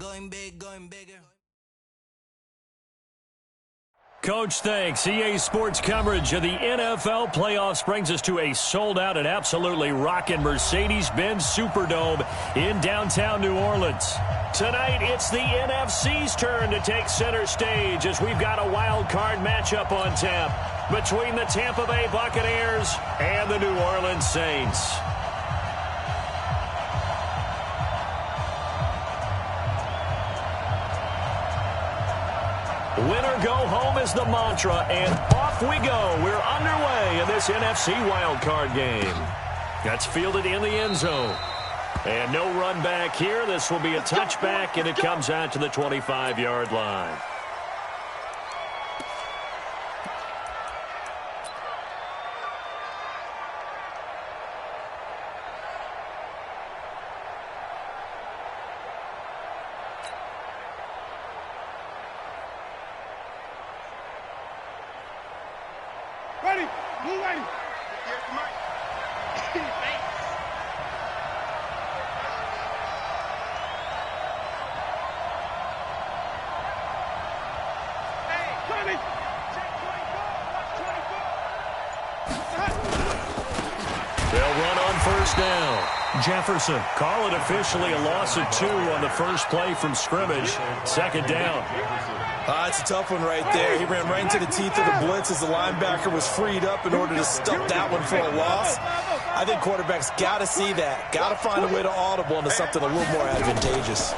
Going big, going bigger. Coach, thanks. EA Sports coverage of the NFL playoffs brings us to a sold-out and absolutely rocking Mercedes-Benz Superdome in downtown New Orleans. Tonight, it's the NFC's turn to take center stage as we've got a wild card matchup on tap between the Tampa Bay Buccaneers and the New Orleans Saints. Winner go home is the mantra, and off we go. We're underway in this NFC wildcard game. That's fielded in the end zone. And no run back here. This will be a touchback, and it comes out to the 25-yard line. Ready, blue ready. Here's the mic. Hey, 20. Check 24. Watch 24. They'll run on first down. Jefferson, call it officially a loss of 2 on the first play from scrimmage. Second down. It's a tough one right there. He ran right into the teeth of the blitz as the linebacker was freed up in order to stop that one for a loss. I think quarterbacks got to see that. Got to find a way to audible into something a little more advantageous.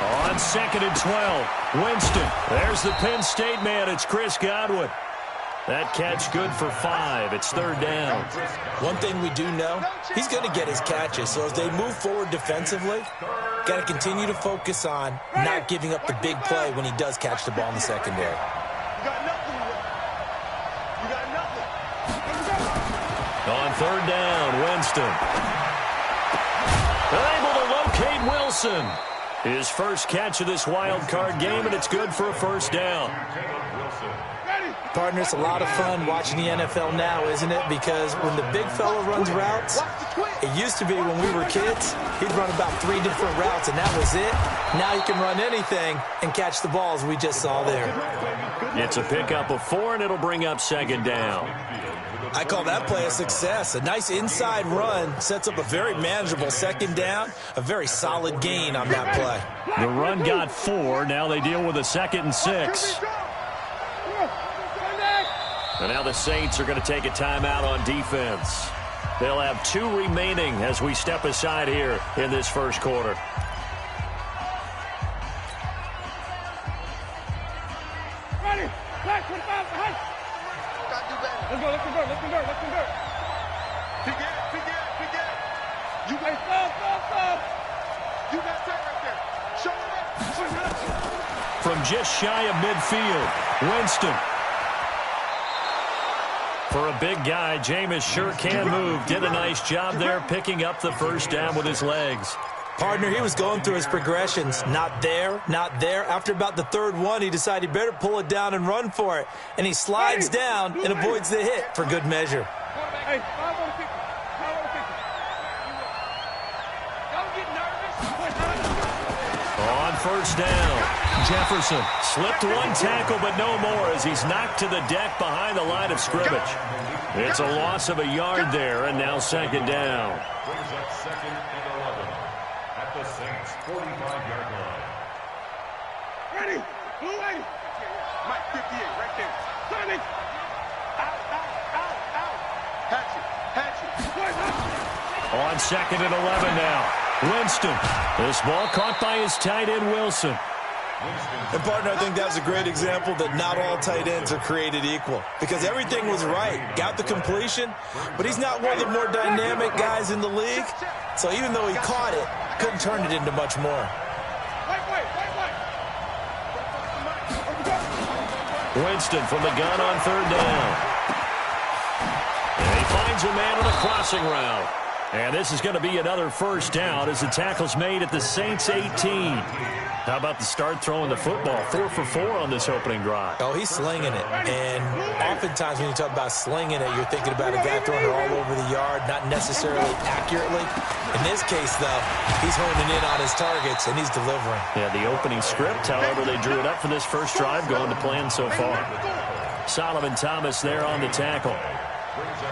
On second and 12, Winston. There's the Penn State man. It's Chris Godwin. That catch good for 5. It's third down. One thing we do know, he's going to get his catches. So as they move forward defensively, got to continue to focus on not giving up the big play when he does catch the ball in the secondary. You got nothing. You got nothing. On third down, Winston. Able to locate Wilson. His first catch of this wild card game, and it's good for a first down. Partner, it's a lot of fun watching the NFL now, isn't it? Because when the big fella runs routes, it used to be when we were kids, he'd run about 3 different routes, and that was it. Now he can run anything and catch the balls we just saw there. It's a pickup of 4, and it'll bring up second down. I call that play a success. A nice inside run sets up a very manageable second down, a very solid gain on that play. The run got 4. Now they deal with a second and 6. And now the Saints are going to take a timeout on defense. They'll have 2 remaining as we step aside here in this first quarter. Ready. Back 25. Behind. Got to do better. Let's go. Let's convert. Let's convert. Let's convert. Pick it. Pick it. Pick it. You guys stop. You guys take right there. Show it up. From just shy of midfield, Winston. For a big guy, Jameis sure can move. Did a nice job there picking up the first down with his legs. Partner, he was going through his progressions. Not there, not there. After about the third one, he decided he better pull it down and run for it. And he slides down and avoids the hit for good measure. Hey, 5 on the 50. 5 on the 50. Don't get nervous. On first down, Jefferson slipped 1 tackle, but no more as he's knocked to the deck behind the line of scrimmage. It's a loss of a yard there, and now second down. Brings up second and 11 at the Saints' 45-yard line. Ready. Blue ready. Mike 58 right there. Sonny. Out. Hatch it. On second and 11 now, Winston. This ball caught by his tight end, Wilson. And, partner, I think that's a great example that not all tight ends are created equal. Because everything was right. Got the completion, but he's not one of the more dynamic guys in the league. So even though he caught it, couldn't turn it into much more. Wait. Winston from the gun on third down. And he finds a man on a crossing route. And this is going to be another first down as the tackle's made at the Saints 18. How about the start throwing the football? 4 for 4 on this opening drive. Oh, he's slinging it. And oftentimes when you talk about slinging it, you're thinking about a guy throwing it all over the yard, not necessarily accurately. In this case, though, he's honing in on his targets, and he's delivering. Yeah, the opening script, however, they drew it up for this first drive, going to plan so far. Solomon Thomas there on the tackle.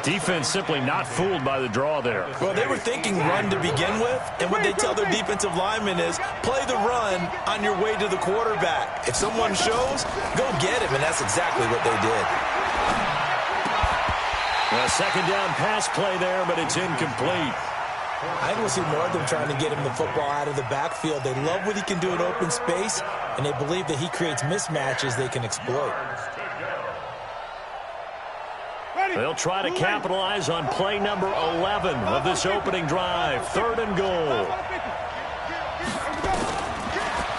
Defense simply not fooled by the draw there. Well, they were thinking run to begin with, and what they tell their defensive linemen is play the run on your way to the quarterback. If someone shows, go get him, and that's exactly what they did. A second down pass play there, but it's incomplete. I think we'll see more of them trying to get him the football out of the backfield. They love what he can do in open space, and they believe that he creates mismatches they can exploit. They'll try to capitalize on play number 11 of this opening drive. 3rd and goal.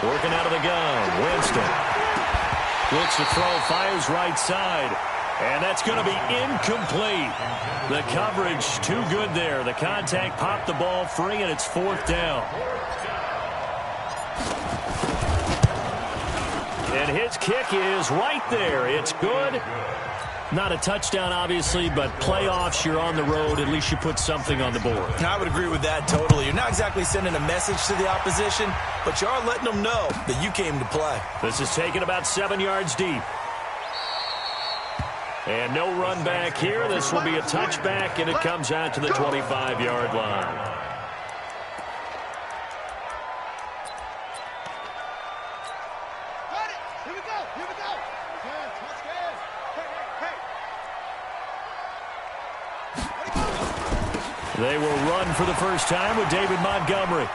Working out of the gun, Winston. Looks to throw, fires right side. And that's going to be incomplete. The coverage too good there. The contact popped the ball free, and it's 4th down. And his kick is right there. It's good. Not a touchdown, obviously, but playoffs, you're on the road. At least you put something on the board. I would agree with that totally. You're not exactly sending a message to the opposition, but you are letting them know that you came to play. This is taken about 7 yards deep. And no run back here. This will be a touchback, and it comes out to the 25-yard line. They will run for the first time with David Montgomery.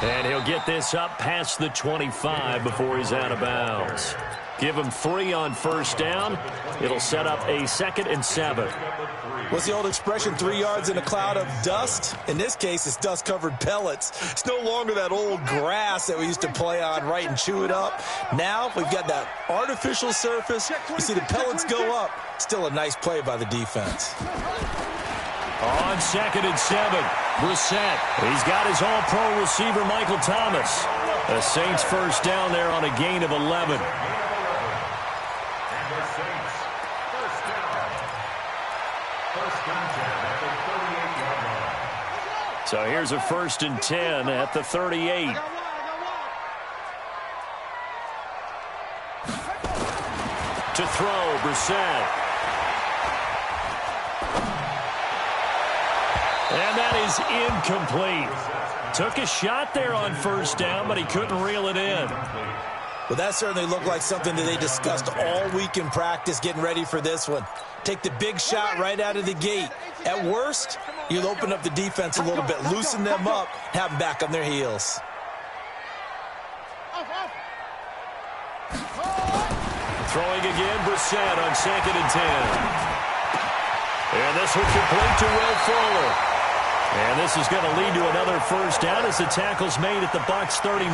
And he'll get this up past the 25 before he's out of bounds. Give him 3 on first down. It'll set up a 2nd and 7. What's the old expression, 3 yards in a cloud of dust? In this case, it's dust-covered pellets. It's no longer that old grass that we used to play on, right, and chew it up. Now we've got that artificial surface. You see the pellets go up. Still a nice play by the defense. On 2nd and 7, Brissett. He's got his all-pro receiver, Michael Thomas. The Saints first down there on a gain of 11. So here's a 1st and 10 at the 38. To throw, Brissett. And that is incomplete. Took a shot there on first down, but he couldn't reel it in. Well, that certainly looked like something that they discussed all week in practice, getting ready for this one. Take the big shot right out of the gate. At worst, you'll open up the defense a little bit, loosen them up, have them back on their heels. Throwing again, Brissett on 2nd and 10. And this will complete to Will Fuller. And this is going to lead to another first down as the tackle's made at the Bucs 39.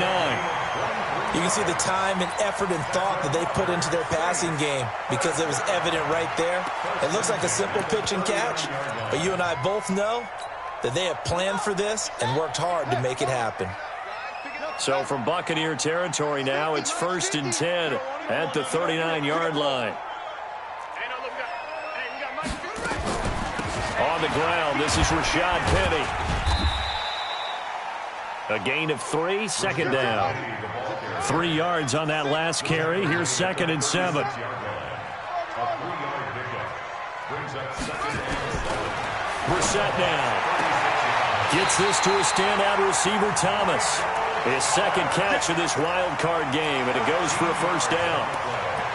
You can see the time and effort and thought that they put into their passing game because it was evident right there. It looks like a simple pitch and catch, but you and I both know that they have planned for this and worked hard to make it happen. So from Buccaneer territory now, it's 1st and 10 at the 39-yard line. On the ground, this is Rashad Penny. A gain of 3, 2nd down. 3 yards on that last carry. Here's 2nd and 7. Brissett now. Gets this to a standout receiver, Thomas. His 2nd catch of this wild card game, and it goes for a first down.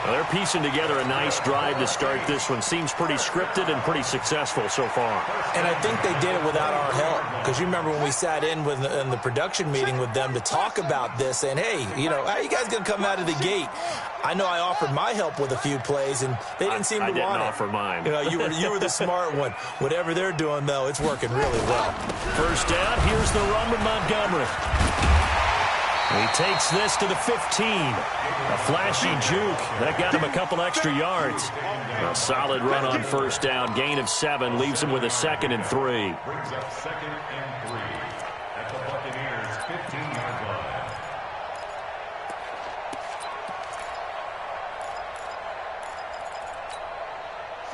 Well, they're piecing together a nice drive to start this one. Seems pretty scripted and pretty successful so far. And I think they did it without our help. Because you remember when we sat in the production meeting with them to talk about this, and hey, you know, how are you guys going to come out of the gate? I know I offered my help with a few plays, and they didn't seem to want it. I didn't offer mine. You know, you were the smart one. Whatever they're doing, though, it's working really well. First down, here's the run with Montgomery. He takes this to the 15. A flashy juke. That got him a couple extra yards. A solid run on first down. Gain of 7 leaves him with a 2nd and 3. Brings up 2nd and 3 at the Buccaneers' 15-yard line.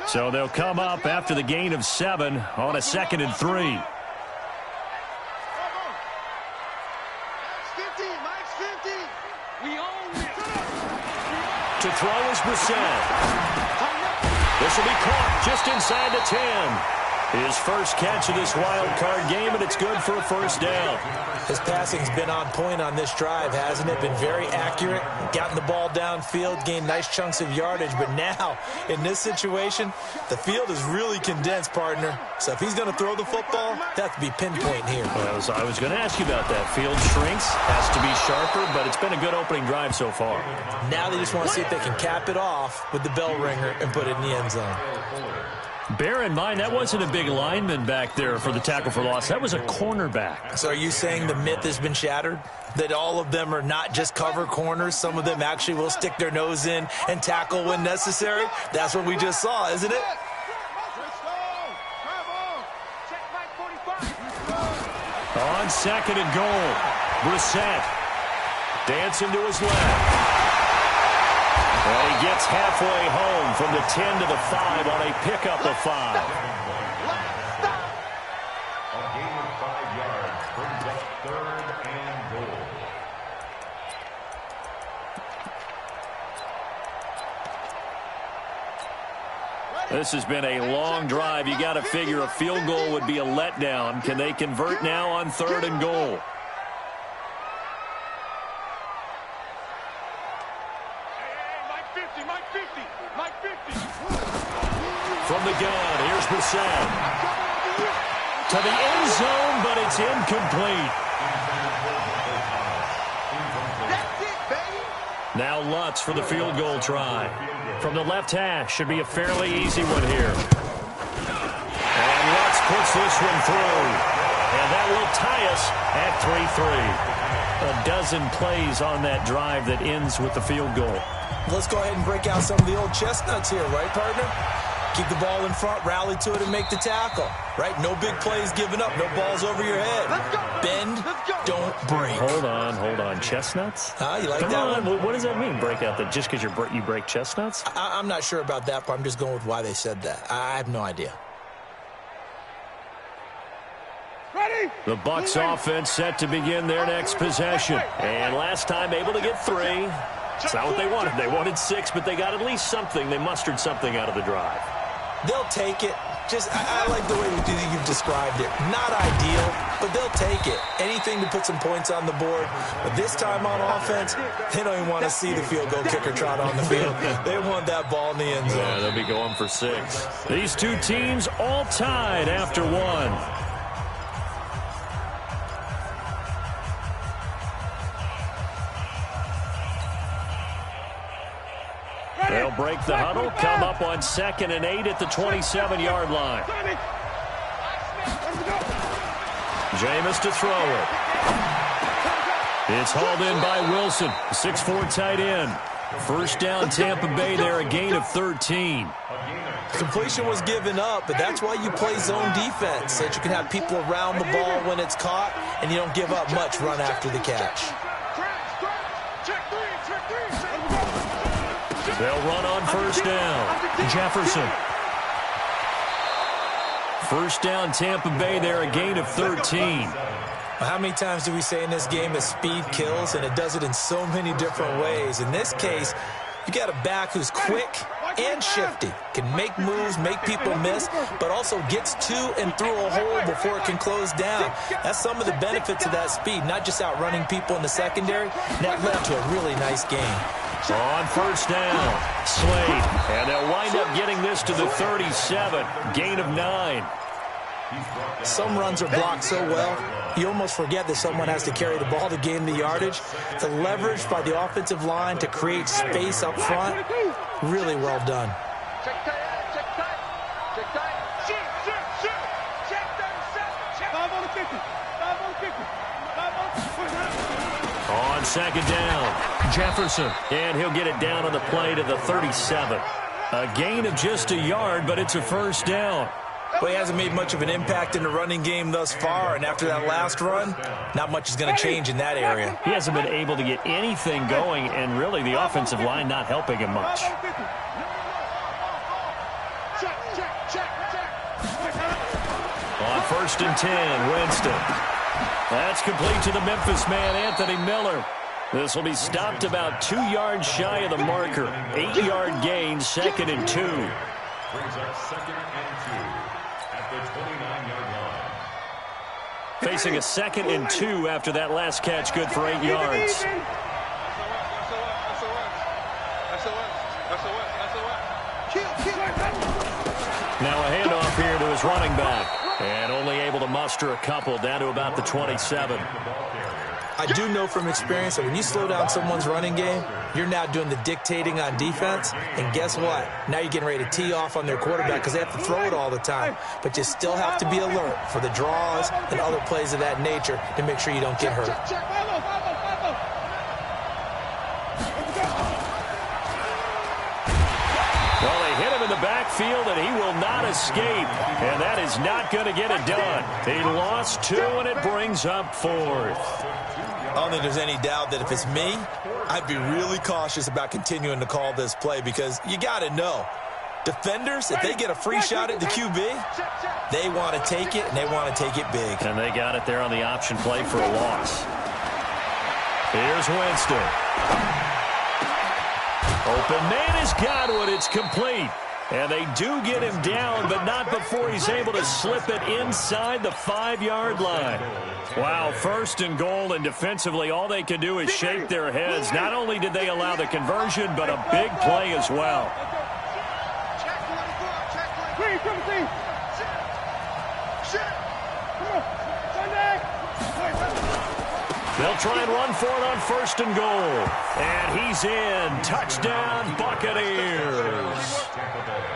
So they'll come up after the gain of 7 on a 2nd and 3. To throw is Brissett. This will be caught just inside the 10. His first catch of this wild card game, and it's good for a first down. His passing's been on point on this drive, hasn't it? Been very accurate, gotten the ball downfield, gained nice chunks of yardage. But now, in this situation, the field is really condensed, partner. So if he's going to throw the football, that has to be pinpoint here. Well, I was going to ask you about that. Field shrinks, has to be sharper, but it's been a good opening drive so far. Now they just want to see if they can cap it off with the bell ringer and put it in the end zone. Bear in mind, that wasn't a big lineman back there for the tackle for loss. That was a cornerback. So are you saying the myth has been shattered? That all of them are not just cover corners? Some of them actually will stick their nose in and tackle when necessary? That's what we just saw, isn't it? On 2nd and goal, Brissett dancing to his left. And he gets halfway home from the 10 to the 5 on a pickup of 5. A gain of 5 yards brings up 3rd and goal. This has been a long drive. You got to figure a field goal would be a letdown. Can they convert now on 3rd and goal? From the gun, here's Brissett. To the end zone, but it's incomplete. Now Lutz for the field goal try. From the left hash, should be a fairly easy one here. And Lutz puts this one through. And that will tie us at 3-3. A dozen plays on that drive that ends with the field goal. Let's go ahead and break out some of the old chestnuts here, right, partner? Keep the ball in front, rally to it, and make the tackle, right? No big plays given up, no balls over your head. Bend, don't break. Hold on. Chestnuts? You like Come that on. one? What does that mean, break out? That just because you break chestnuts? I'm not sure about that, but I'm just going with why they said that. I have no idea. Ready? The Bucs offense set to begin their next possession. And last time able to get 3. It's not what they wanted. They wanted 6, but they got at least something. They mustered something out of the drive. They'll take it. I like the way you've described it. Not ideal, but they'll take it. Anything to put some points on the board. But this time on offense, they don't even want to see the field goal kicker trot on the field. They want that ball in the end zone. Yeah, they'll be going for 6. These two teams all tied after 1. They'll break the huddle, come up on 2nd and 8 at the 27-yard line. Jameis to throw it. It's hauled in by Wilson, 6'4" tight end. First down, Tampa Bay there, a gain of 13. Completion was given up, but that's why you play zone defense, so that you can have people around the ball when it's caught, and you don't give up much run after the catch. They'll run on first down. Jefferson. First down, Tampa Bay there, a gain of 13. How many times do we say in this game that speed kills, and it does it in so many different ways? In this case, you got a back who's quick and shifty, can make moves, make people miss, but also gets to and through a hole before it can close down. That's some of the benefits of that speed, not just outrunning people in the secondary. That led to a really nice game. On first down, Slade, and they'll wind up getting this to the 37, gain of 9. Some runs are blocked so well, you almost forget that someone has to carry the ball to gain the yardage. The leverage by the offensive line to create space up front, really well done. Check tight, check tight, check tight. Shoot. Check 37, check. 5 on the 50, 5 on the 50, 5 on the 50. On second down. Jefferson. And he'll get it down on the play to the 37. A gain of just a yard, but it's a first down. Well, he hasn't made much of an impact in the running game thus far, and after that last run, not much is going to change in that area. He hasn't been able to get anything going, and really the offensive line not helping him much. On 1st and 10, Winston. That's complete to the Memphis man, Anthony Miller. This will be stopped about 2 yards shy of the marker. 8-yard gain, 2nd and 2. Brings up 2nd and 2 at the 29-yard line. Facing a 2nd and 2 after that last catch, good for 8 yards. Now a handoff here to his running back. And only able to muster a couple, down to about the 27. I do know from experience that when you slow down someone's running game, you're now doing the dictating on defense. And guess what? Now you're getting ready to tee off on their quarterback because they have to throw it all the time. But you still have to be alert for the draws and other plays of that nature to make sure you don't get hurt. Well, they hit him in the backfield, and he will not escape. And that is not going to get it done. He lost 2, and it brings up 4th. I don't think there's any doubt that if it's me, I'd be really cautious about continuing to call this play because you got to know, defenders, if they get a free shot at the QB, they want to take it, and they want to take it big. And they got it there on the option play for a loss. Here's Winston. Open man has got one. It's complete. And they do get him down, but not before he's able to slip it inside the 5-yard line. Wow, 1st and goal, and defensively all they can do is shake their heads. Not only did they allow the conversion, but a big play as well. They'll try and run for it on 1st and goal. And he's in. Touchdown, Buccaneers.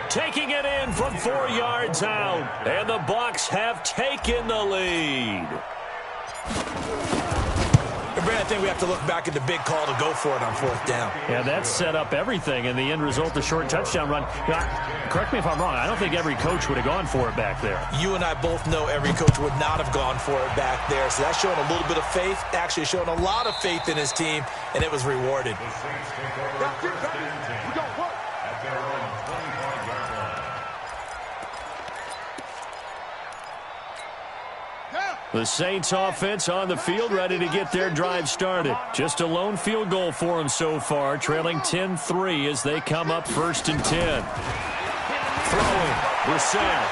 Taking it in from 4 yards out. And the Bucs have taken the lead. Brad, I think we have to look back at the big call to go for it on 4th down. Yeah, that set up everything, and the end result, the short touchdown run. Correct me if I'm wrong, I don't think every coach would have gone for it back there. You and I both know every coach would not have gone for it back there, so that's showing a little bit of faith, actually showing a lot of faith in his team, and it was rewarded. The Saints offense on the field, ready to get their drive started. Just a lone field goal for them so far, trailing 10-3 as they come up 1st and 10. Throwing, Brissett.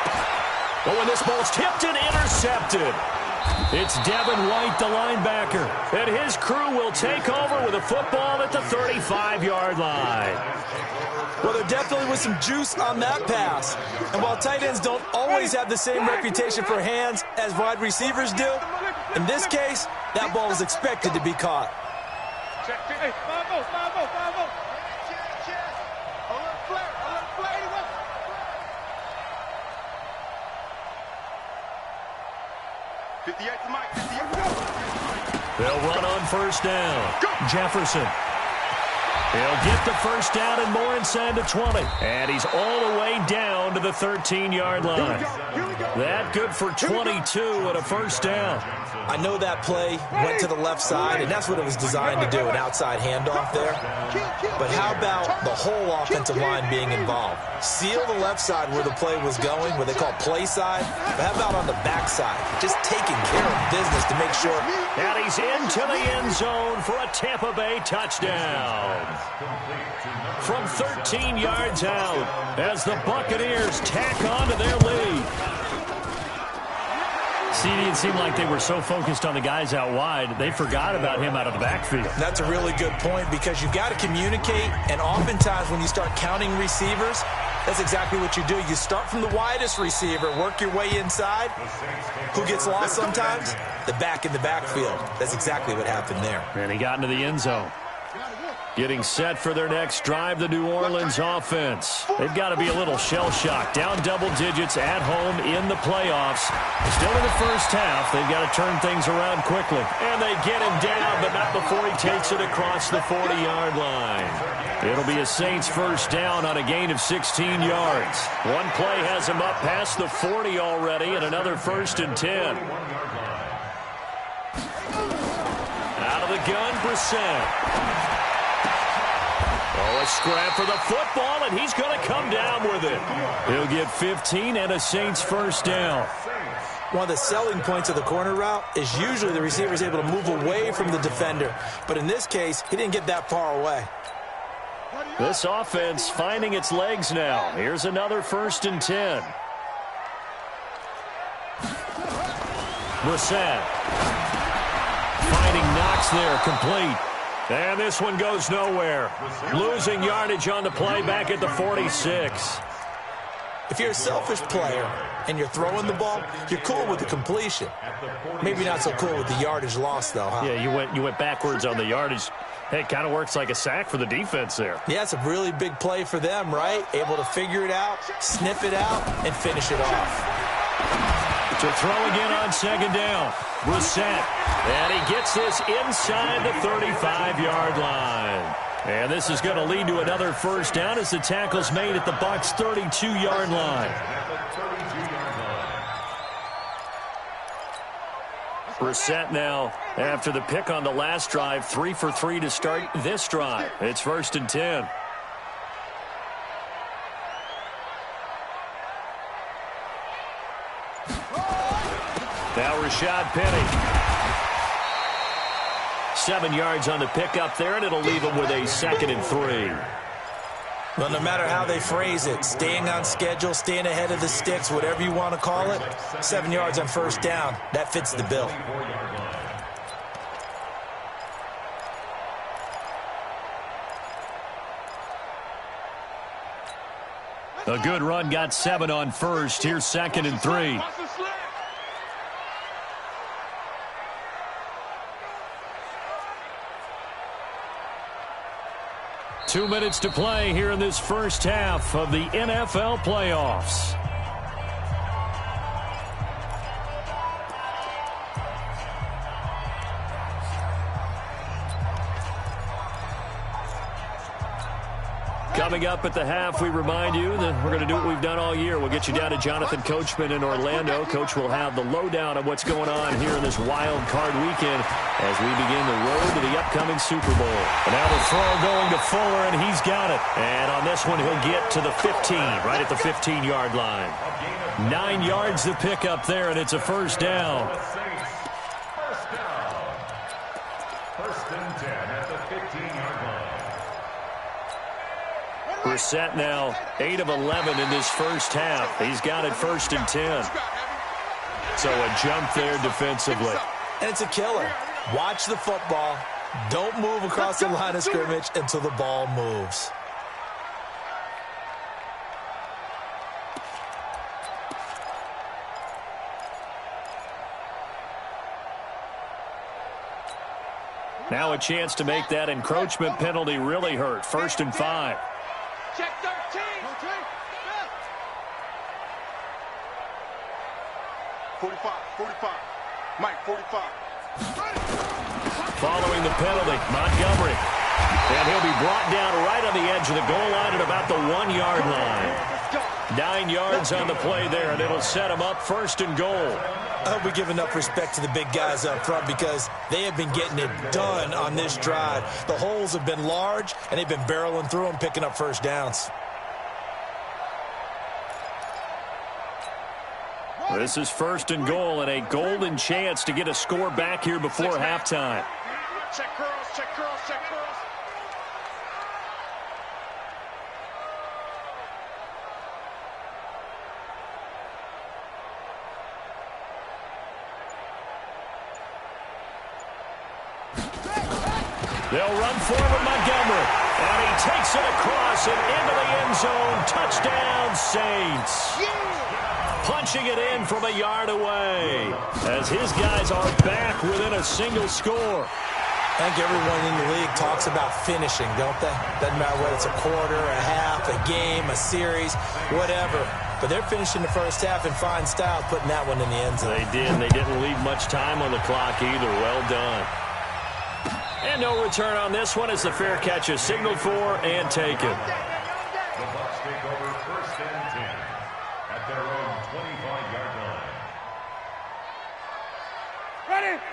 Oh, and this ball's tipped and intercepted. It's Devin White, the linebacker, and his crew will take over with a football at the 35-yard line. Well, there definitely was some juice on that pass. And while tight ends don't always have the same reputation for hands as wide receivers do, in this case, that ball was expected to be caught. They'll run on 1st down. Jefferson. He'll get the 1st down and more inside the 20. And he's all the way down to the 13-yard line. That good for 22 and a 1st down. I know that play went to the left side, and that's what it was designed to do, an outside handoff there. But how about the whole offensive line being involved? Seal the left side where the play was going, what they call play side. But how about on the back side? Just taking care of business to make sure. And he's into the end zone for a Tampa Bay touchdown. From 13 yards out as the Buccaneers tack on to their lead. It seemed like they were so focused on the guys out wide, they forgot about him out of the backfield. That's a really good point because you've got to communicate, and oftentimes when you start counting receivers, that's exactly what you do. You start from the widest receiver, work your way inside. Who gets lost sometimes? The back in the backfield. That's exactly what happened there. And he got into the end zone. Getting set for their next drive, the New Orleans offense. They've got to be a little shell-shocked. Down double digits at home in the playoffs. Still in the first half. They've got to turn things around quickly. And they get him down, but not before he takes it across the 40-yard line. It'll be a Saints first down on a gain of 16 yards. One play has him up past the 40 already, and another 1st and 10. Out of the gun, Brissett. Oh, a scrap for the football, and he's going to come down with it. He'll get 15 and a Saints first down. One of the selling points of the corner route is usually the receiver is able to move away from the defender. But in this case, he didn't get that far away. This offense finding its legs now. Here's another 1st and 10. Brissett. Finding Knox there, complete. And this one goes nowhere. Losing yardage on the play back at the 46. If you're a selfish player and you're throwing the ball, you're cool with the completion. Maybe not so cool with the yardage loss, though, huh? Yeah, you went backwards on the yardage. Hey, it kind of works like a sack for the defense there. Yeah, it's a really big play for them, right? Able to figure it out, sniff it out, and finish it off. To throw again on 2nd down. Brissett. And he gets this inside the 35-yard line. And this is going to lead to another first down as the tackle's made at the Bucs' 32-yard line. Brissett now, after the pick on the last drive, 3 for 3 to start this drive. It's 1st and 10. Now Rashad Penny. 7 yards on the pickup there, and it'll leave him with a 2nd and 3. Well, no matter how they phrase it, staying on schedule, staying ahead of the sticks, whatever you want to call it, 7 yards on first down, that fits the bill. A good run got 7 on first. Here's 2nd and 3. 2 minutes to play here in this first half of the NFL playoffs. Coming up at the half, we remind you that we're going to do what we've done all year. We'll get you down to Jonathan Coachman in Orlando. Coach will have the lowdown of what's going on here in this wild card weekend as we begin the road to the upcoming Super Bowl. And now the throw going to Fuller, and he's got it. And on this one, he'll get to the 15, right at the 15-yard line. 9 yards to pick up there, and it's a first down. First and 10 at the 15-yard line. Brissett now 8 of 11 in this first half. He's got it 1st and 10. So a jump there defensively. And it's a killer. Watch the football. Don't move across the line of scrimmage until the ball moves. Now a chance to make that encroachment penalty really hurt. 1st and 5. Check 13. 45, 45. Mike, 45. Following the penalty, Montgomery. And he'll be brought down right on the edge of the goal line at about the 1-yard line. 9 yards on the play there, and it'll set him up 1st and goal. I hope we give enough respect to the big guys up front because they have been getting it done on this drive. The holes have been large, and they've been barreling through them, picking up first downs. This is 1st and goal, and a golden chance to get a score back here before halftime. Check curls, check curls, check curls. They'll run forward, Montgomery. And he takes it across and into the end zone. Touchdown, Saints. Punching it in from a yard away as his guys are back within a single score. I think everyone in the league talks about finishing, don't they? Doesn't matter whether it's a quarter, a half, a game, a series, whatever. But they're finishing the first half in fine style, putting that one in the end zone. They did. They didn't leave much time on the clock either. Well done. And no return on this one as the fair catch is signaled for and taken. The Bucs take over 1st and 10 at their own 25-yard line.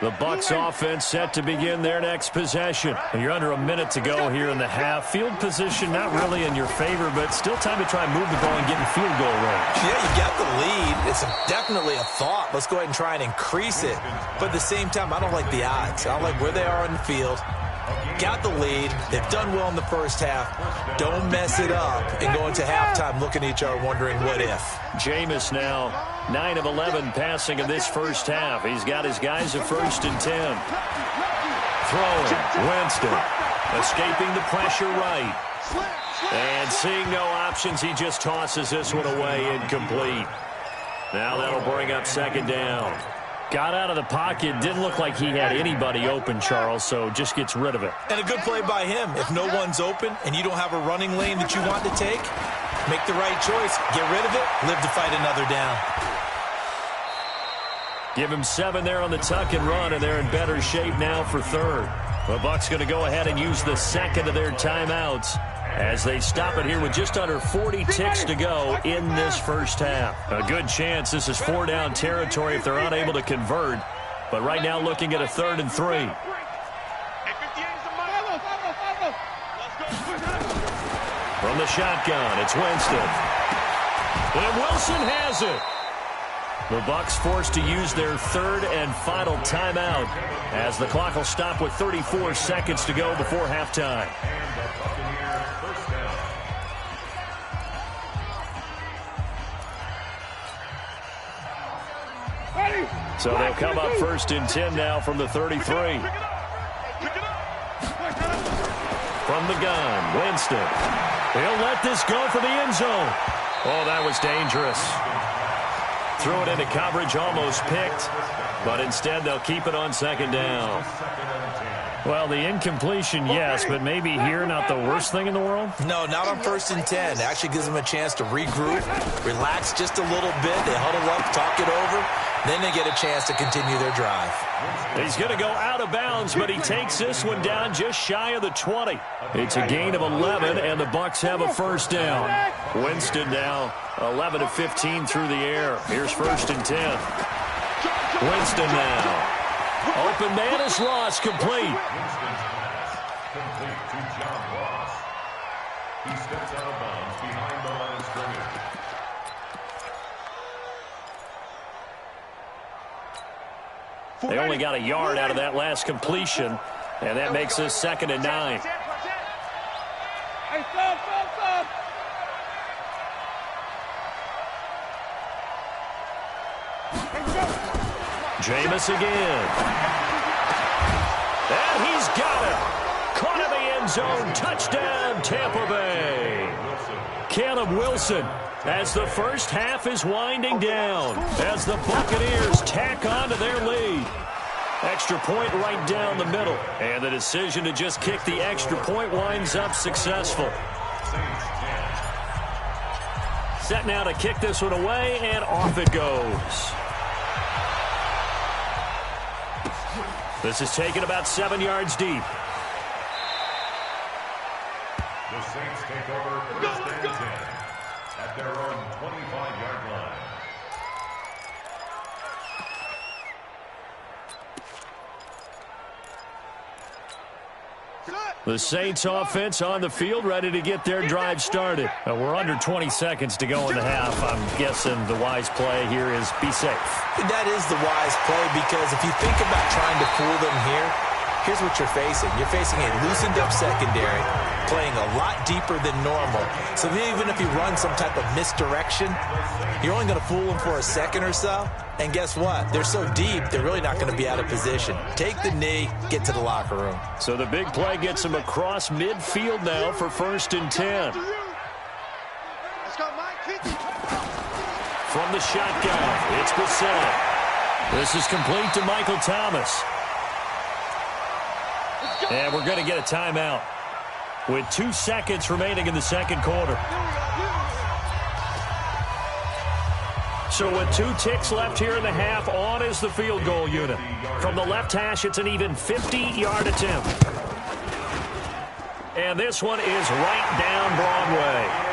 The Bucs offense set to begin their next possession. You're under a minute to go here in the half. Field position not really in your favor, but still time to try and move the ball and get in field goal range. Yeah, you got the lead. It's definitely a thought. Let's go ahead and try and increase it. But at the same time, I don't like the odds. I don't like where they are in the field. Got the lead. They've done well in the first half. Don't mess it up and go into halftime looking at each other wondering what if. Jameis now 9 of 11 passing in this first half. He's got his guys at 1st and 10. Throwing. Winston escaping the pressure right. And seeing no options, he just tosses this one away incomplete. Now that'll bring up 2nd down. Got out of the pocket. Didn't look like he had anybody open, Charles, so just gets rid of it. And a good play by him. If no one's open and you don't have a running lane that you want to take, make the right choice. Get rid of it. Live to fight another down. Give him 7 there on the tuck and run, and they're in better shape now for 3rd. The Bucs going to go ahead and use the 2nd of their timeouts as they stop it here with just under 40 ticks to go in this first half. A good chance this is 4-down territory if they're unable to convert. But right now looking at a 3rd and 3. From the shotgun, it's Winston. And Wilson has it. The Bucs forced to use their 3rd and final timeout as the clock will stop with 34 seconds to go before halftime. So they'll come up 1st and 10 now from the 33. From the gun, Winston. He'll let this go for the end zone. Oh, that was dangerous. Threw it into coverage, almost picked, but instead they'll keep it on 2nd down. Well, the incompletion, yes, but maybe here not the worst thing in the world? No, not on 1st and 10. It actually gives them a chance to regroup, relax just a little bit. They huddle up, talk it over. Then they get a chance to continue their drive. He's going to go out of bounds, but he takes this one down just shy of the 20. It's a gain of 11, and the Bucs have a 1st down. Winston now 11 of 15 through the air. Here's 1st and 10. Winston now. Open man is lost, complete. Winston's pass complete to John Ross. He steps out of bounds behind the line of scrimmage. They only got a yard out of that last completion, and that makes this 2nd and 9. Hey, stop. Jameis again. And he's got it. Caught in the end zone. Touchdown, Tampa Bay. Caleb Wilson as the first half is winding down as the Buccaneers tack on to their lead. Extra point right down the middle. And the decision to just kick the extra point winds up successful. Set now to kick this one away, and off it goes. This is taken about 7 yards deep. The Saints take over 1st and 10 at their own 25-yard line. The Saints offense on the field, ready to get their drive started. We're under 20 seconds to go in the half. I'm guessing the wise play here is be safe. That is the wise play, because if you think about trying to fool them here, here's what you're facing. You're facing a loosened up secondary, playing a lot deeper than normal. So even if you run some type of misdirection, you're only going to fool them for a second or so. And guess what? They're so deep, they're really not going to be out of position. Take the knee, get to the locker room. So the big play gets him across midfield now for 1st and 10. From the shotgun, it's Bissett. This is complete to Michael Thomas. And we're going to get a timeout with 2 seconds remaining in the second quarter. So with 2 ticks left here in the half, on is the field goal unit. From the left hash, it's an even 50-yard attempt. And this one is right down Broadway.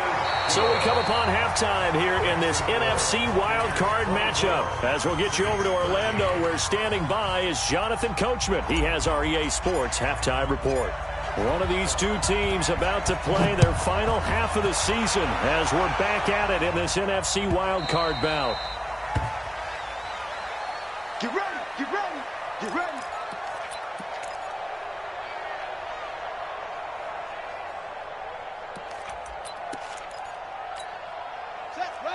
So we come upon halftime here in this NFC wildcard matchup. As we'll get you over to Orlando, where standing by is Jonathan Coachman. He has our EA Sports halftime report. One of these 2 teams about to play their final half of the season as we're back at it in this NFC wildcard bout. Get ready, get ready, get ready.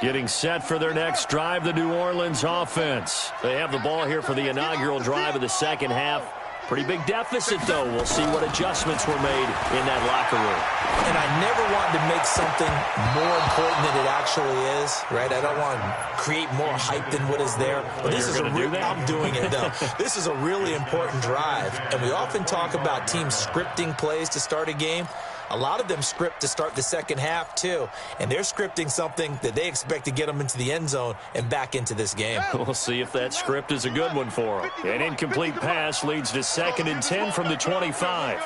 Getting set for their next drive, the New Orleans offense. They have the ball here for the inaugural drive of the second half. Pretty big deficit, though. We'll see what adjustments were made in that locker room. And I never wanted to make something more important than it actually is, right? I don't want to create more hype than what is there. But this is I'm doing it, though. This is a really important drive. And we often talk about teams scripting plays to start a game. A lot of them script to start the second half, too. And they're scripting something that they expect to get them into the end zone and back into this game. We'll see if that script is a good one for them. An incomplete pass leads to 2nd and 10 from the 25.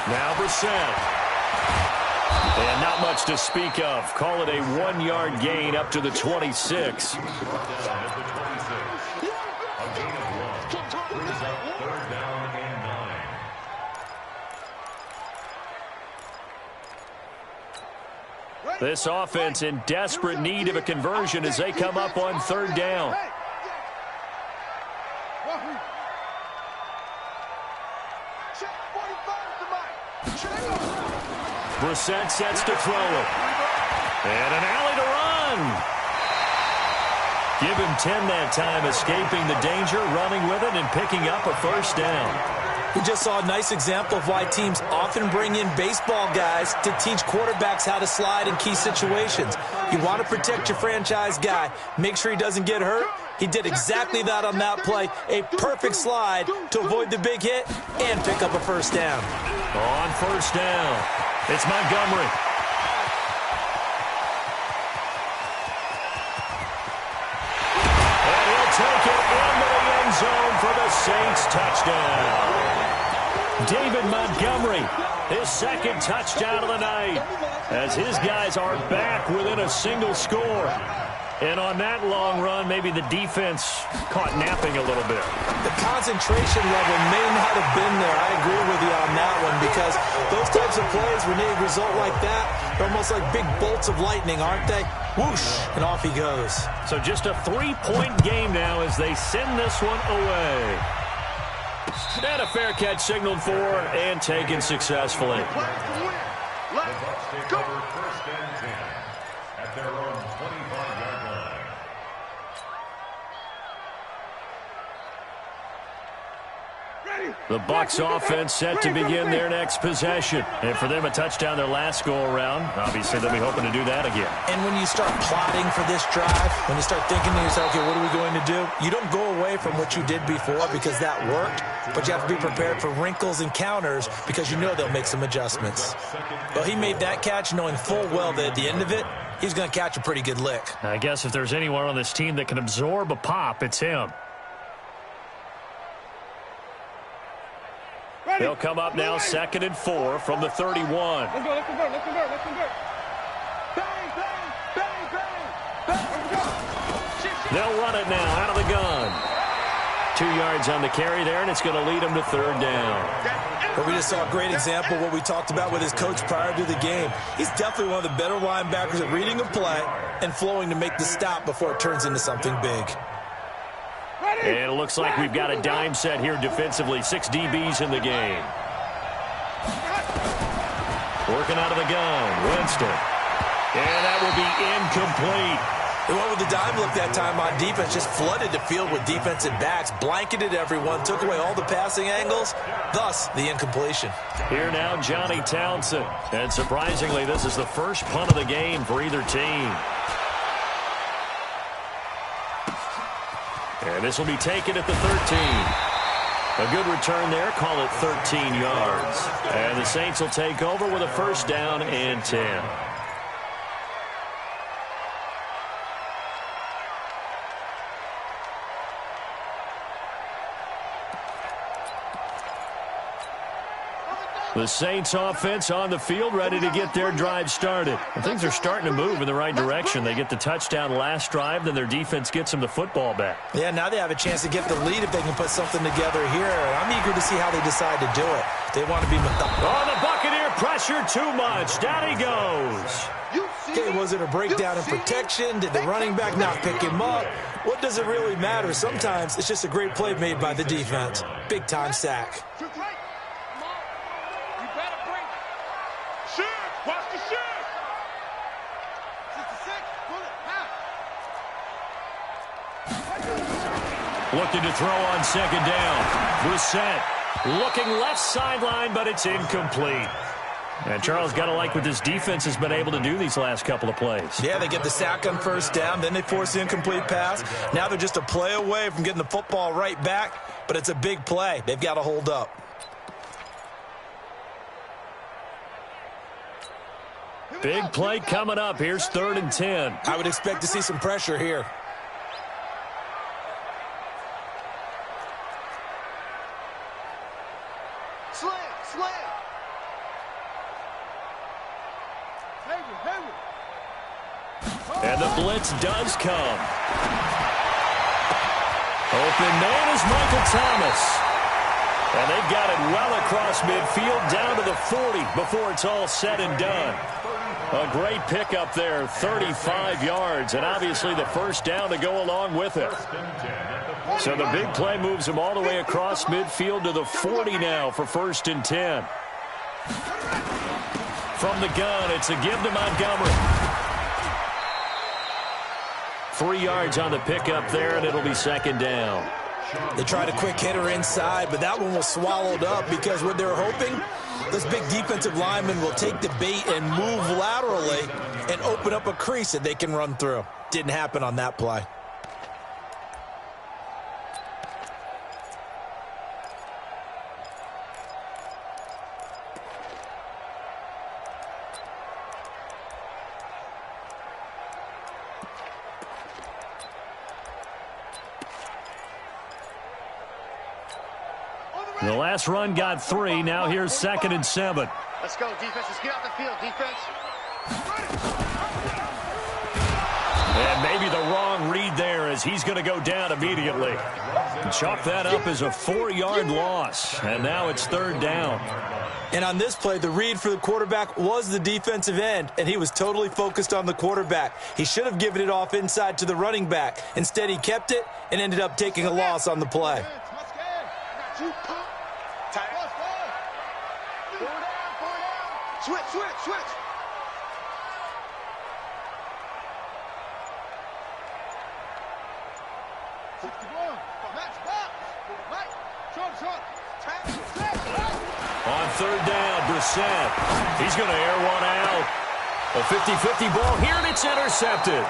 Now Brissett. And not much to speak of. Call it a 1-yard gain up to the 26. This offense in desperate need of a conversion as they come up on 3rd down. Brissett sets to throw it. And an alley to run. Give him 10 that time, escaping the danger, running with it, and picking up a 1st down. We just saw a nice example of why teams often bring in baseball guys to teach quarterbacks how to slide in key situations. You want to protect your franchise guy. Make sure he doesn't get hurt. He did exactly that on that play. A perfect slide to avoid the big hit and pick up a 1st down. On 1st down, it's Montgomery. And he'll take it into the end zone for the Saints touchdown. David Montgomery, his 2nd touchdown of the night, as his guys are back within a single score. And on that long run, maybe the defense caught napping a little bit. The concentration level may not have been there. I agree with you on that one, because those types of plays, when they result like that, they're almost like big bolts of lightning, aren't they? Whoosh, and off he goes. So just a 3-point game now as they send this one away. And a fair catch signaled for and taken successfully. The Bucs take over 1st and 10 at their own 25-yard line. The Bucs offense set to begin their next possession. And for them, a touchdown their last go-around. Obviously, they'll be hoping to do that again. And when you start plotting for this drive, when you start thinking to yourself, okay, what are we going to do? You don't go away from what you did before because that worked, but you have to be prepared for wrinkles and counters because you know they'll make some adjustments. Well, he made that catch knowing full well that at the end of it, he's going to catch a pretty good lick. I guess if there's anyone on this team that can absorb a pop, it's him. They'll come up now 2nd and 4 from the 31. Let's convert, let's convert, let's convert. Bang, bang, bang, bang, bang. They'll run it now out of the gun. 2 yards on the carry there, and it's going to lead them to 3rd down. But we just saw a great example of what we talked about with his coach prior to the game. He's definitely one of the better linebackers at reading a play and flowing to make the stop before it turns into something big. And it looks like we've got a dime set here defensively. 6 DBs in the game. Working out of the gun, Winston. And that will be incomplete. They went with the dime look that time on defense, just flooded the field with defensive backs, blanketed everyone, took away all the passing angles, thus the incompletion. Here now, Johnny Townsend. And surprisingly, this is the first punt of the game for either team. And this will be taken at the 13. A good return there. Call it 13 yards. And the Saints will take over with a first down and 10. The Saints offense on the field, ready to get their drive started. And things are starting to move in the right direction. They get the touchdown last drive, then their defense gets them the football back. Yeah, now they have a chance to get the lead if they can put something together here. I'm eager to see how they decide to do it. They want to be methodical. Oh, the Buccaneer pressure too much. Down he goes. Okay, was it a breakdown in protection? Did the running back not pick him up? What does it really matter? Sometimes it's just a great play made by the defense. Big-time sack. Watch the shift! 66, Looking to throw on second down. Brissett looking left sideline, but it's incomplete. And Charles, got to like what this defense has been able to do these last couple of plays. Yeah, they get the sack on first down, then they force the incomplete pass. Now they're just a play away from getting the football right back, but it's a big play. They've got to hold up. Big play coming up. Here's 3rd and 10. I would expect to see some pressure here. Slam! And the blitz does come. Open man is Michael Thomas. And they've got it well across midfield down to the 40 before it's all said and done. A great pickup there, 35 yards, and obviously the first down to go along with it. So the big play moves them all the way across midfield to the 40 now for 1st and 10. From the gun, it's a give to Montgomery. 3 yards on the pickup there, and it'll be 2nd down. They tried a quick hitter inside, but that one was swallowed up because what they're hoping, this big defensive lineman will take the bait and move laterally and open up a crease that they can run through. Didn't happen on that play. The last run got 3. Now here's 2nd and 7. Let's go, defense. Let's get out the field, defense. And maybe the wrong read there as he's going to go down immediately. Chalk that up as a 4-yard loss. And now it's 3rd down. And on this play, the read for the quarterback was the defensive end, and he was totally focused on the quarterback. He should have given it off inside to the running back. Instead, he kept it and ended up taking a loss on the play. Switch. On 3rd down, Brissett. He's going to air one out. A 50-50 ball here, and it's intercepted.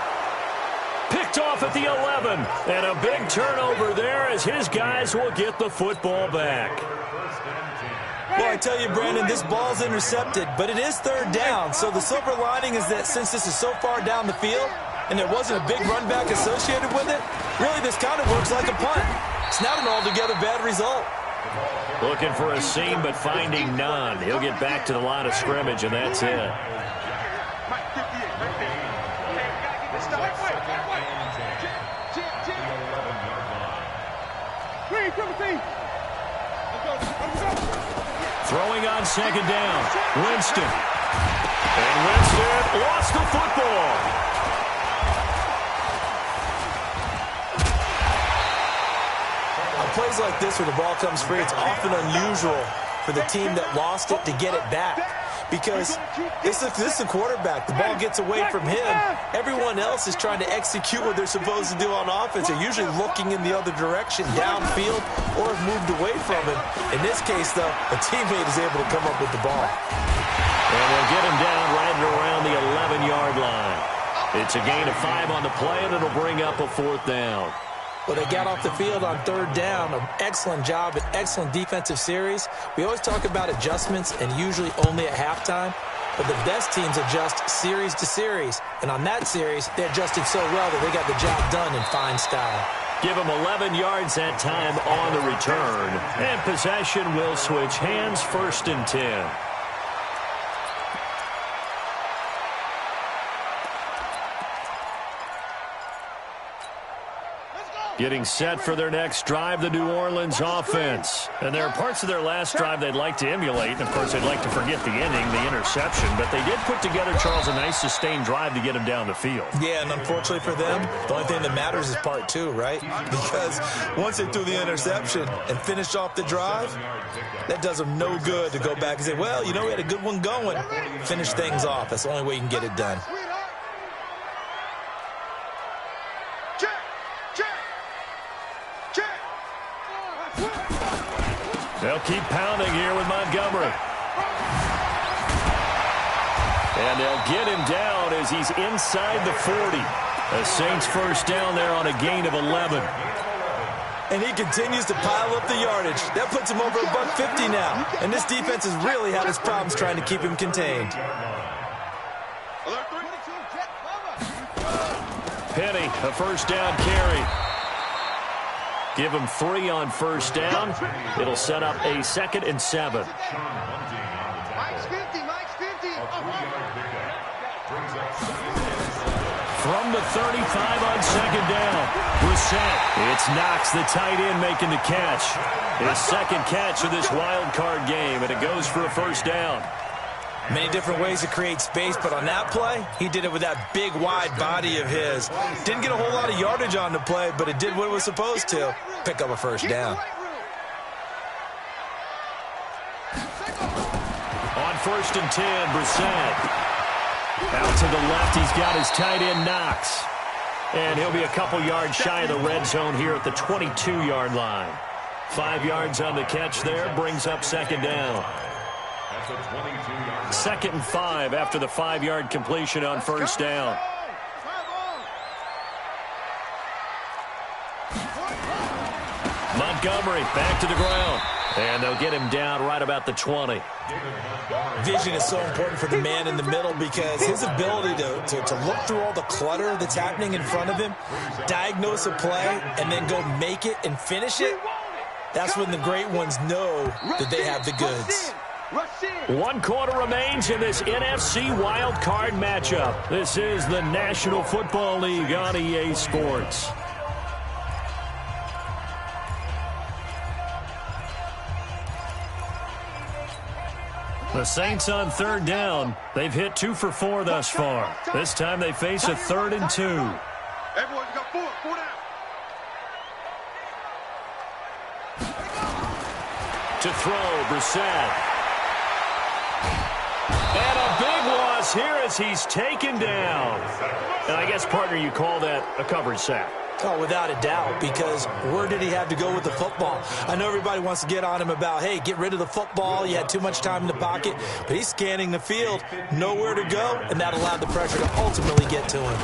Picked off at the 11. And a big turnover there as his guys will get the football back. Well, I tell you, Brandon, this ball's intercepted, but it is 3rd down. So the silver lining is that since this is so far down the field and there wasn't a big run back associated with it, really this kind of works like a punt. It's not an altogether bad result. Looking for a seam, but finding none. He'll get back to the line of scrimmage, and that's it. Throwing on 2nd down, Winston. And Winston lost the football. On plays like this where the ball comes free, it's often unusual for the team that lost it to get it back. Because this is a quarterback. The ball gets away from him. Everyone else is trying to execute what they're supposed to do on offense. They're usually looking in the other direction, downfield, or have moved away from him. In this case, though, a teammate is able to come up with the ball. And they'll get him down right around the 11-yard line. It's a gain of 5 on the play, and it'll bring up a 4th down. Well, they got off the field on third down. An excellent job, an excellent defensive series. We always talk about adjustments and usually only at halftime. But the best teams adjust series to series. And on that series, they adjusted so well that they got the job done in fine style. Give them 11 yards that time on the return. And possession will switch hands, 1st and 10. Getting set for their next drive, the New Orleans offense. And there are parts of their last drive they'd like to emulate. And, of course, they'd like to forget the ending, the interception. But they did put together, Charles, a nice sustained drive to get them down the field. Yeah, and unfortunately for them, the only thing that matters is part 2, right? Because once they threw the interception and finished off the drive, that does them no good to go back and say, well, you know, we had a good one going. Finish things off. That's the only way you can get it done. They'll keep pounding here with Montgomery. And they'll get him down as he's inside the 40. The Saints first down there on a gain of 11. And he continues to pile up the yardage. That puts him over $150 now. And this defense has really had its problems trying to keep him contained. Penny, a first down carry. Give him 3 on first down. It'll set up a 2nd and 7. Mike's 50. From the 35 on 2nd down. Brissett. It's Knox, the tight end, making the catch. His 2nd catch of this wild card game, and it goes for a first down. Many different ways to create space, but on that play, he did it with that big, wide body of his. Didn't get a whole lot of yardage on the play, but it did what it was supposed to. Pick up a first down. On 1st and 10, Brissett. Out to the left, he's got his tight end, Knox. And he'll be a couple yards shy of the red zone here at the 22-yard line. 5 yards on the catch there, brings up 2nd down. 2nd and 5 after the 5-yard completion on first down. Montgomery back to the ground. And they'll get him down right about the 20. Vision is so important for the man in the middle because his ability to look through all the clutter that's happening in front of him, diagnose a play, and then go make it and finish it, that's when the great ones know that they have the goods. 1 quarter remains in this NFC wild card matchup. This is the National Football League on EA Sports. The Saints on 3rd down. They've hit 2 for 4 thus far. This time they face a 3rd and 2. Everyone's got 4 down. To throw, Brissett. And a big loss here as he's taken down. And I guess, partner, you call that a coverage sack. Oh, without a doubt, because where did he have to go with the football? I know everybody wants to get on him about, hey, get rid of the football. You had too much time in the pocket. But he's scanning the field, nowhere to go, and that allowed the pressure to ultimately get to him.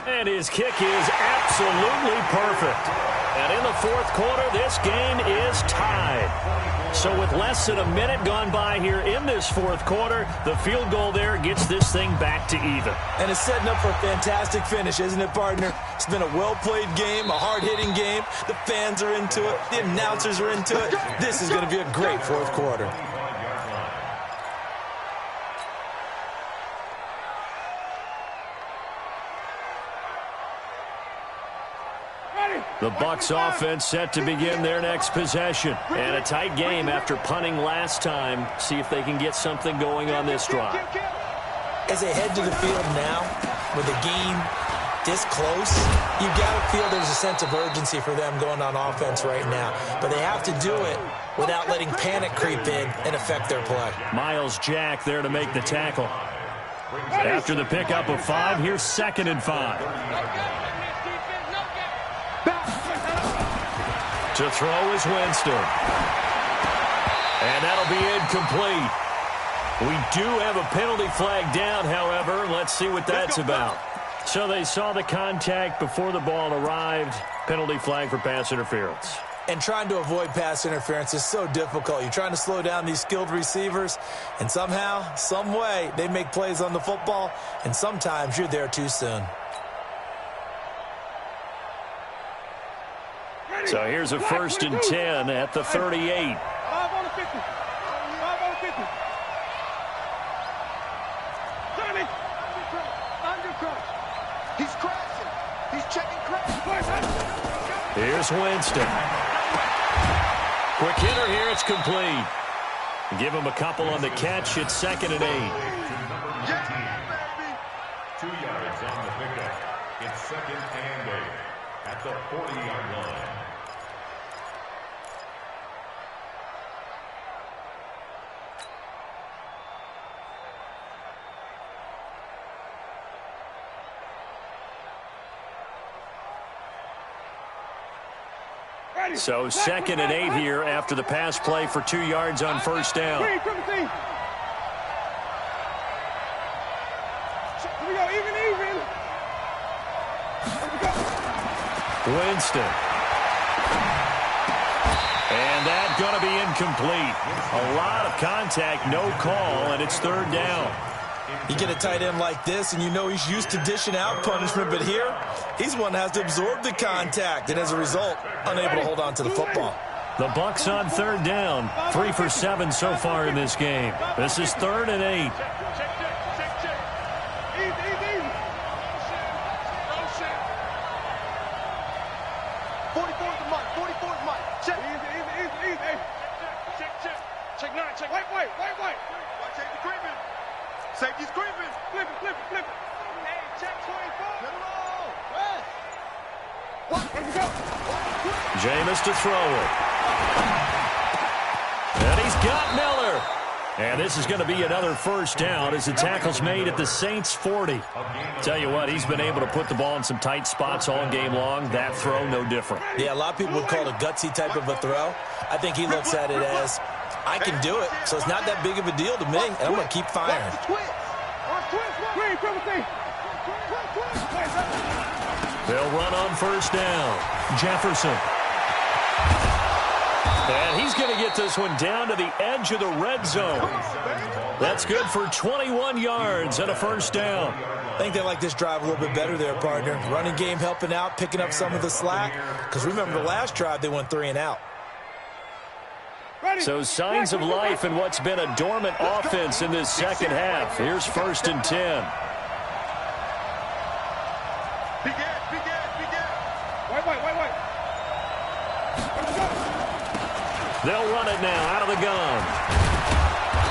And his kick is absolutely perfect. And in the 4th quarter, this game is tied. So with less than a minute gone by here in this 4th quarter, the field goal there gets this thing back to even. And it's setting up for a fantastic finish, isn't it, partner? It's been a well-played game, a hard-hitting game. The fans are into it. The announcers are into it. This is going to be a great 4th quarter. The Bucs offense set to begin their next possession. And a tight game after punting last time. See if they can get something going on this drive. As they head to the field now, with the game this close, you got to feel there's a sense of urgency for them going on offense right now. But they have to do it without letting panic creep in and affect their play. Miles Jack there to make the tackle. After the pickup of 5, here's 2nd and 5. To throw is Winston. And that'll be incomplete. We do have a penalty flag down, however. Let's see what that's about. So they saw the contact before the ball arrived. Penalty flag for pass interference. And trying to avoid pass interference is so difficult. You're trying to slow down these skilled receivers, and somehow, some way, they make plays on the football, and sometimes you're there too soon. So here's a 1st and 10 at the 38. 5 on the 50. 5 on the 50. Johnny. Under crunch. He's crashing. He's checking crash. Here's Winston. Quick hitter here. It's complete. Give him a couple on the catch. It's 2nd and 8. Yeah, baby. 2 yards on the pickup. It's 2nd and 8 at the 40-yard line. So 2nd and 8 here after the pass play for 2 yards on 1st down. Here we go, even. Winston. And that's going to be incomplete. A lot of contact, no call, and it's 3rd down. You get a tight end like this, and you know he's used to dishing out punishment, but here, he's one that has to absorb the contact, and as a result, unable to hold on to the football. The Bucs on 3rd down, 3 for 7 so far in this game. This is 3rd and 8. Easy. 44's the mark. 44's mark. Check. Easy. Check 9. Check. Wait. Watch safety creeping. Safety's creeping. Flip it. Hey, check 24. Let it roll. West. Let go. Jameis to throw it. And he's got Miller. And this is going to be another 1st down as the tackle's made at the Saints 40. Tell you what, he's been able to put the ball in some tight spots all game long. That throw, no different. Yeah, a lot of people would call it a gutsy type of a throw. I think he looks at it as, I can do it, so it's not that big of a deal to me, and I'm going to keep firing. They'll run on 1st down. Jefferson. And he's going to get this one down to the edge of the red zone. That's good for 21 yards and a 1st down. I think they like this drive a little bit better there, partner. Running game helping out, picking up some of the slack. Because remember, the last drive, they went 3 and out. So signs of life in what's been a dormant offense in this 2nd half. Here's 1st and 10. Wait. They'll run it now out of the gun.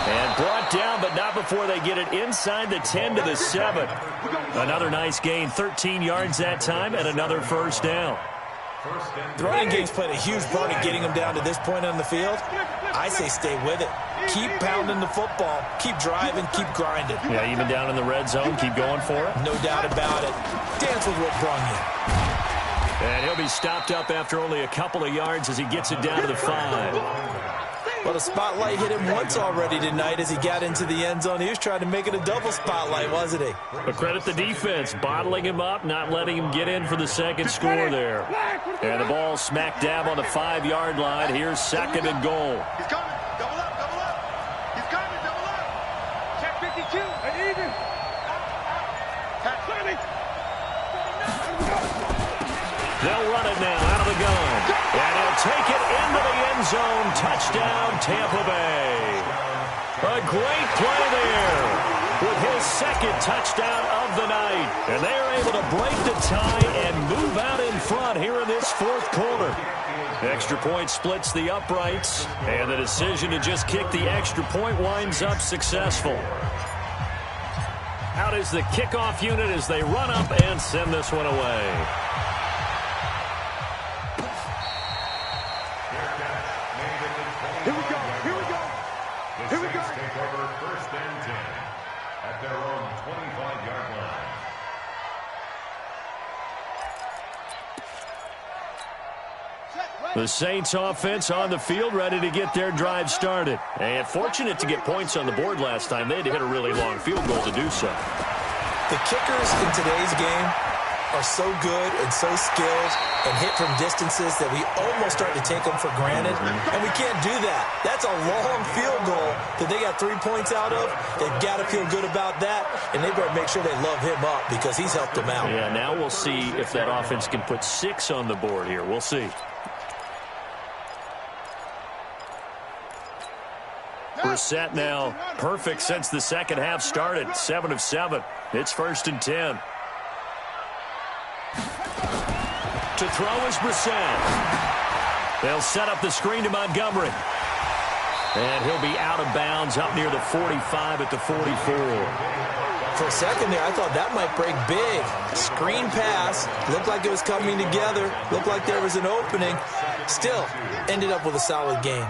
And brought down, but not before they get it inside the 10 to the 7. Another nice gain, 13 yards that time, and another 1st down. The running game's played a huge part in getting them down to this point on the field. I say stay with it. Keep pounding the football. Keep driving. Keep grinding. Yeah, even down in the red zone, keep going for it. No doubt about it. Dance with what brung you. And he'll be stopped up after only a couple of yards as he gets it down to the 5. Well, the spotlight hit him once already tonight as he got into the end zone. He was trying to make it a double spotlight, wasn't he? But credit the defense, bottling him up, not letting him get in for the 2nd score there. And the ball smack dab on the 5-yard line. Here's 2nd and goal. He's coming. Double up. He's coming. Double up. Check 52. And even. At 30. They'll run it now out of the gun. And he'll take it into the end zone. Touchdown, Tampa Bay. A great play there with his 2nd touchdown of the night. And they're able to break the tie and move out in front here in this 4th quarter. Extra point splits the uprights. And the decision to just kick the extra point winds up successful. Out is the kickoff unit as they run up and send this one away. Here we go. Take over 1st and 10 at their own 25-yard line. The Saints offense on the field, ready to get their drive started. And fortunate to get points on the board last time. They had to hit a really long field goal to do so. The kickers in today's game are so good and so skilled and hit from distances that we almost start to take them for granted, and we can't do that. That's a long field goal that they got 3 points out of. They've got to feel good about that, and they better make sure they love him up because he's helped them out. Yeah, now we'll see if that offense can put 6 on the board here. We'll see. Brissett now perfect since the second half started. 7 of 7. It's 1st and 10. To throw is Brissett. They'll set up the screen to Montgomery. And he'll be out of bounds up near the 45 at the 44. For a second there, I thought that might break big. Screen pass. Looked like it was coming together. Looked like there was an opening. Still, ended up with a solid game.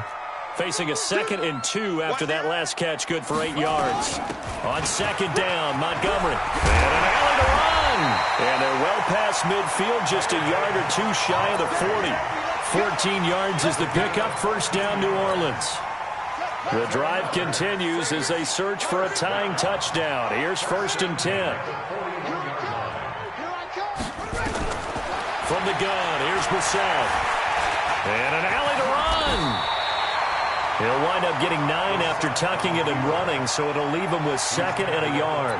Facing a 2nd and 2 after that last catch, good for 8 yards. On 2nd down, Montgomery. And an alley to run. And they're well past midfield, just a yard or 2 shy of the 40. 14 yards is the pickup, 1st down, New Orleans. The drive continues as they search for a tying touchdown. Here's 1st and 10. From the gun, here's Brissett. And an alley to run. He'll wind up getting 9 after tucking it and running, so it'll leave him with 2nd and a yard.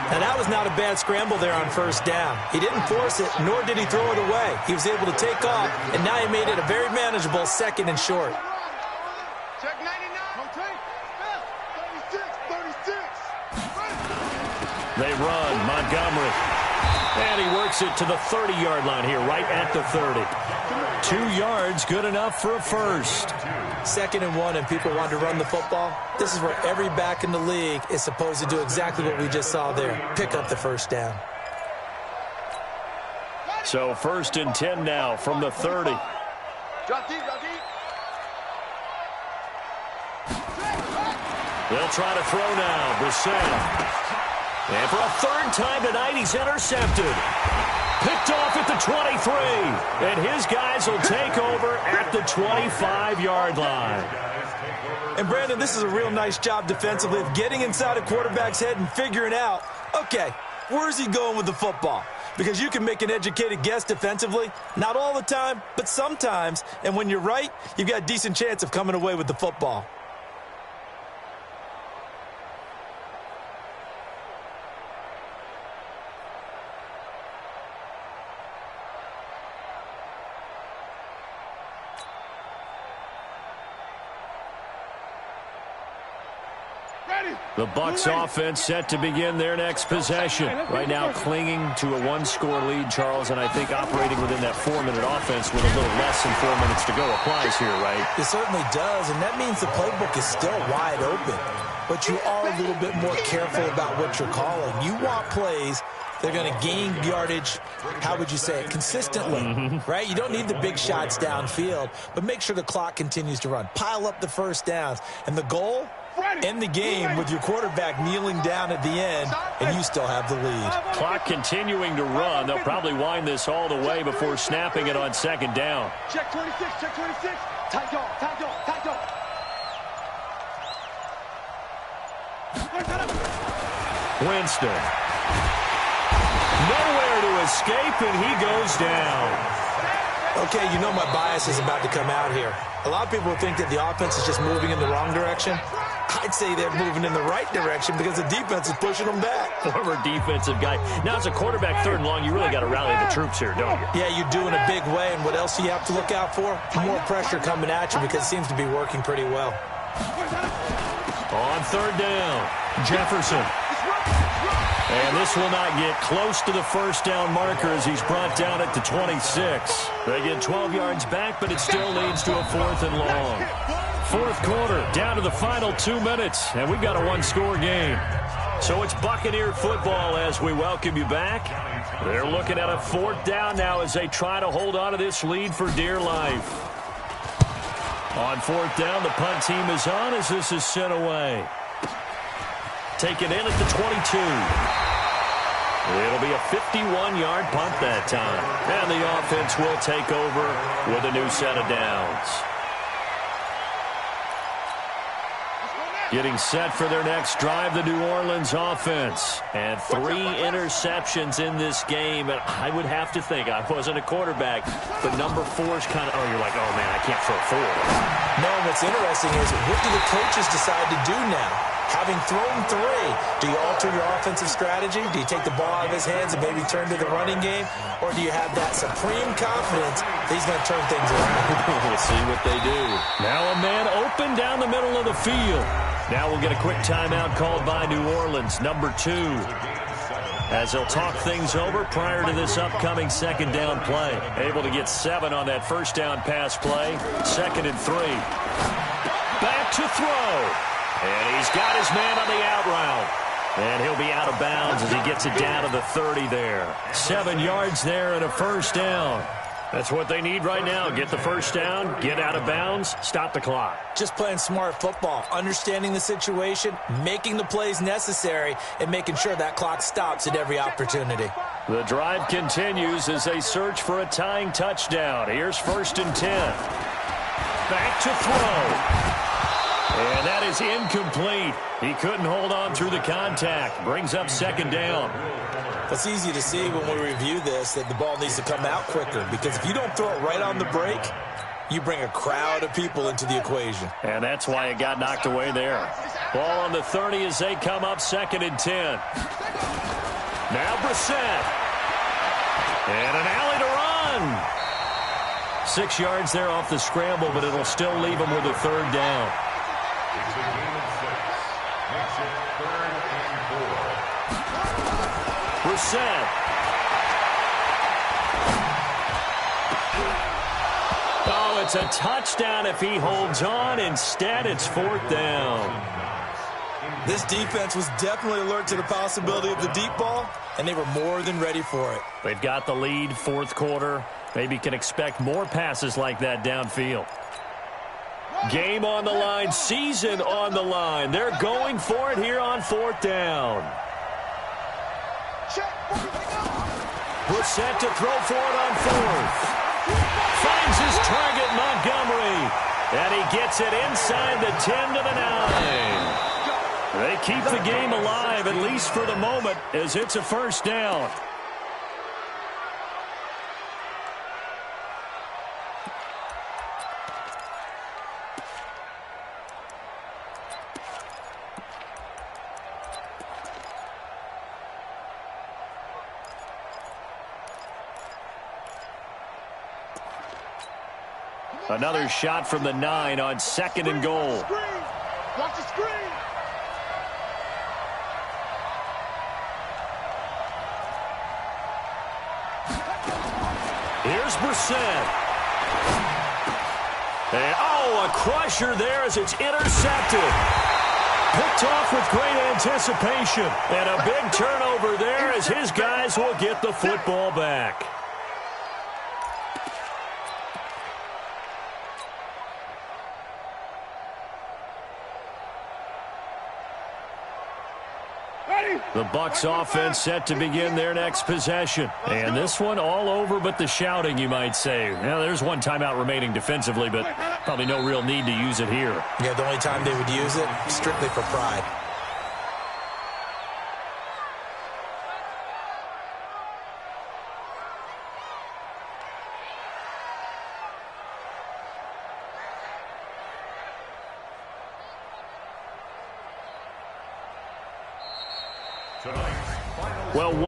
Now, that was not a bad scramble there on 1st down. He didn't force it, nor did he throw it away. He was able to take off, and now he made it a very manageable 2nd and short. Check 99. 36. They run. Montgomery. And he works it to the 30-yard line here, right at the 30. 2 yards, good enough for a 1st. 2nd and 1, and people want to run the football. This is where every back in the league is supposed to do exactly what we just saw there. Pick up the 1st down. So 1st and 10 now from the 30. Drop deep. They'll try to throw now. Brissett. And for a 3rd time tonight, he's intercepted. Picked off at the 23. And his guys will take over at the 25-yard line. And, Brandon, this is a real nice job defensively of getting inside a quarterback's head and figuring out, okay, where's he going with the football? Because you can make an educated guess defensively. Not all the time, but sometimes. And when you're right, you've got a decent chance of coming away with the football. The Bucs offense set to begin their next possession. Right now clinging to a 1-score lead, Charles, and I think operating within that 4-minute offense with a little less than 4 minutes to go applies here, right? It certainly does, and that means the playbook is still wide open. But you are a little bit more careful about what you're calling. You want plays that are going to gain yardage, how would you say it, consistently, right? You don't need the big shots downfield, but make sure the clock continues to run. Pile up the 1st downs, and the goal, end the game with your quarterback kneeling down at the end, and you still have the lead. Clock continuing to run. They'll probably wind this all the way before snapping it on 2nd down. Check 26. Tight dog. Winston. Nowhere to escape, and he goes down. Okay, you know my bias is about to come out here. A lot of people think that the offense is just moving in the wrong direction. I'd say they're moving in the right direction because the defense is pushing them back. Former defensive guy. Now, as a quarterback 3rd and long, you really got to rally the troops here, don't you? Yeah, you do in a big way. And what else do you have to look out for? More pressure coming at you because it seems to be working pretty well. On 3rd down, Jefferson. And this will not get close to the 1st down marker as he's brought down at the 26. They get 12 yards back, but it still leads to a 4th and long. 4th quarter, down to the final 2 minutes, and we've got a 1-score game. So it's Buccaneer football as we welcome you back. They're looking at a 4th down now as they try to hold on to this lead for dear life. On 4th down, the punt team is on as this is sent away. Taken in at the 22. It'll be a 51-yard punt that time. And the offense will take over with a new set of downs. Getting set for their next drive, the New Orleans offense. And 3 interceptions in this game. And I would have to think, I wasn't a quarterback, but number 4 is kind of, you're like, oh, man, I can't throw 4. No, what's interesting is, what do the coaches decide to do now? Having thrown 3, do you alter your offensive strategy? Do you take the ball out of his hands and maybe turn to the running game? Or do you have that supreme confidence that he's going to turn things around? We'll see what they do. Now a man open down the middle of the field. Now we'll get a quick timeout called by New Orleans, number 2. As they'll talk things over prior to this upcoming second down play. Able to get 7 on that first down pass play. 2nd and 3. Back to throw. And he's got his man on the out route. And he'll be out of bounds as he gets it down to the 30 there. 7 yards there and a first down. That's what they need right now. Get the first down, get out of bounds, stop the clock. Just playing smart football, understanding the situation, making the plays necessary, and making sure that clock stops at every opportunity. The drive continues as they search for a tying touchdown. Here's 1st and 10. Back to throw. And that is incomplete. He couldn't hold on through the contact. Brings up 2nd down. It's easy to see when we review this that the ball needs to come out quicker, because if you don't throw it right on the break, you bring a crowd of people into the equation. And that's why it got knocked away there. Ball on the 30 as they come up 2nd and 10. Now Brissett. And an alley to run. 6 yards there off the scramble, but it'll still leave him with a 3rd down. It's a game of 6. Makes it 3rd and 4. Brissett. Oh, it's a touchdown if he holds on. Instead, it's 4th down. This defense was definitely alert to the possibility of the deep ball, and they were more than ready for it. They've got the lead, 4th quarter. Maybe can expect more passes like that downfield. Game on the line, season on the line. They're going for it here on 4th down. Brissett to throw for it on 4th. Finds his target, Montgomery. And he gets it inside the 10 to the 9. They keep the game alive, at least for the moment, as it's a 1st down. Another shot from the 9 on 2nd and goal. Watch the screen. Here's Brissett. And, oh, a crusher there as it's intercepted. Picked off with great anticipation. And a big turnover there as his guys will get the football back. The Bucs offense set to begin their next possession. And this one all over but the shouting, you might say. Now, there's one timeout remaining defensively, but probably no real need to use it here. Yeah, the only time they would use it, strictly for pride. Tonight's final Well,